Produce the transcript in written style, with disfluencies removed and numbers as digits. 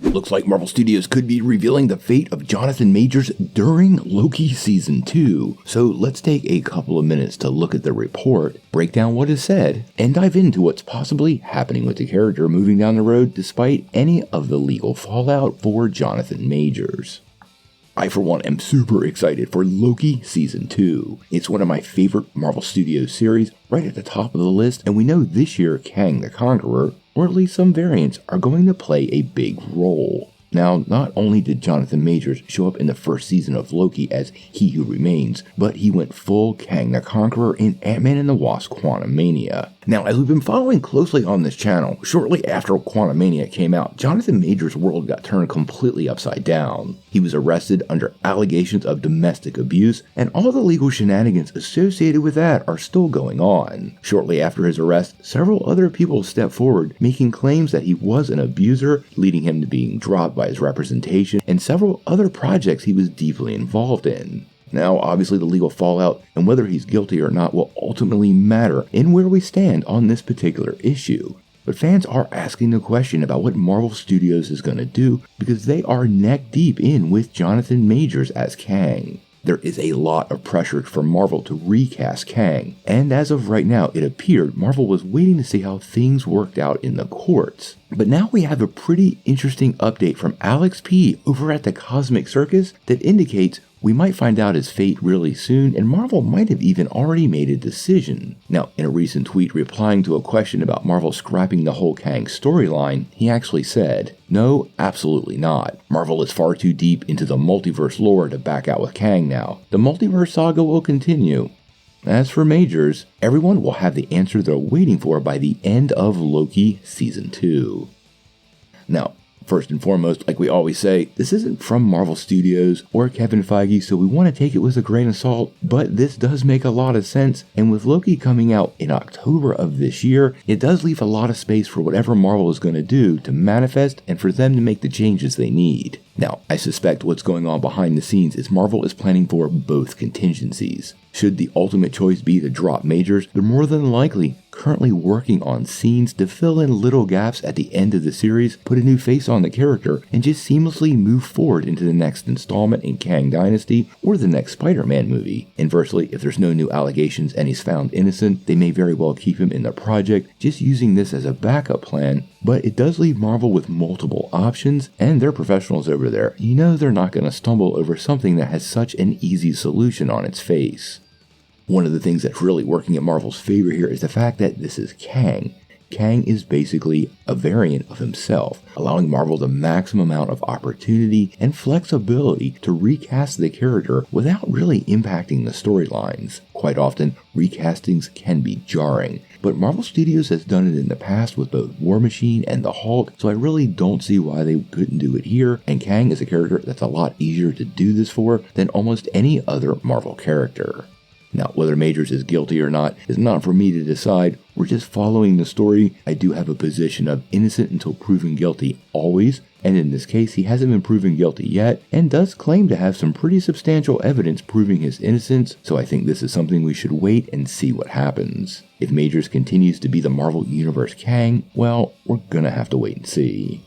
Looks like Marvel Studios could be revealing the fate of Jonathan Majors during Loki Season 2. So let's take a couple of minutes to look at the report, break down what is said, and dive into what's possibly happening with the character moving down the road despite any of the legal fallout for Jonathan Majors. I, for one, am super excited for Loki Season 2. It's one of my favorite Marvel Studios series, right at the top of the list, and we know this year Kang the Conqueror, or at least some variants, are going to play a big role. Now, not only did Jonathan Majors show up in the first season of Loki as He Who Remains, but he went full Kang the Conqueror in Ant-Man and the Wasp: Quantumania. Now, as we've been following closely on this channel, shortly after Quantumania came out, Jonathan Majors' world got turned completely upside down. He was arrested under allegations of domestic abuse, and all the legal shenanigans associated with that are still going on. Shortly after his arrest, several other people stepped forward, making claims that he was an abuser, leading him to being dropped by his representation, and several other projects he was deeply involved in. Now, obviously the legal fallout and whether he's guilty or not will ultimately matter in where we stand on this particular issue. But fans are asking the question about what Marvel Studios is going to do because they are neck deep in with Jonathan Majors as Kang. There is a lot of pressure for Marvel to recast Kang, and as of right now, it appeared Marvel was waiting to see how things worked out in the courts. But now we have a pretty interesting update from Alex P. over at the Cosmic Circus that indicates we might find out his fate really soon, and Marvel might have even already made a decision. Now, in a recent tweet replying to a question about Marvel scrapping the whole Kang storyline, he actually said, "No, absolutely not. Marvel is far too deep into the multiverse lore to back out with Kang now. The multiverse saga will continue. As for Majors, everyone will have the answer they're waiting for by the end of Loki Season 2. Now, first and foremost, like we always say, this isn't from Marvel Studios or Kevin Feige, so we want to take it with a grain of salt, but this does make a lot of sense, and with Loki coming out in October of this year, it does leave a lot of space for whatever Marvel is going to do to manifest and for them to make the changes they need. Now, I suspect what's going on behind the scenes is Marvel is planning for both contingencies. Should the ultimate choice be to drop Majors, they're more than likely currently working on scenes to fill in little gaps at the end of the series, put a new face on the character, and just seamlessly move forward into the next installment in Kang Dynasty or the next Spider-Man movie. Inversely, if there's no new allegations and he's found innocent, they may very well keep him in the project, just using this as a backup plan. But it does leave Marvel with multiple options, and they're professionals over there. You know they're not going to stumble over something that has such an easy solution on its face. One of the things that's really working in Marvel's favor here is the fact that this is Kang. Kang is basically a variant of himself, allowing Marvel the maximum amount of opportunity and flexibility to recast the character without really impacting the storylines. Quite often, recastings can be jarring, but Marvel Studios has done it in the past with both War Machine and the Hulk, so I really don't see why they couldn't do it here, and Kang is a character that's a lot easier to do this for than almost any other Marvel character. Now, whether Majors is guilty or not is not for me to decide. We're just following the story. I do have a position of innocent until proven guilty always, and in this case he hasn't been proven guilty yet and does claim to have some pretty substantial evidence proving his innocence, so I think this is something we should wait and see what happens. If Majors continues to be the Marvel Universe Kang, well, we're gonna have to wait and see.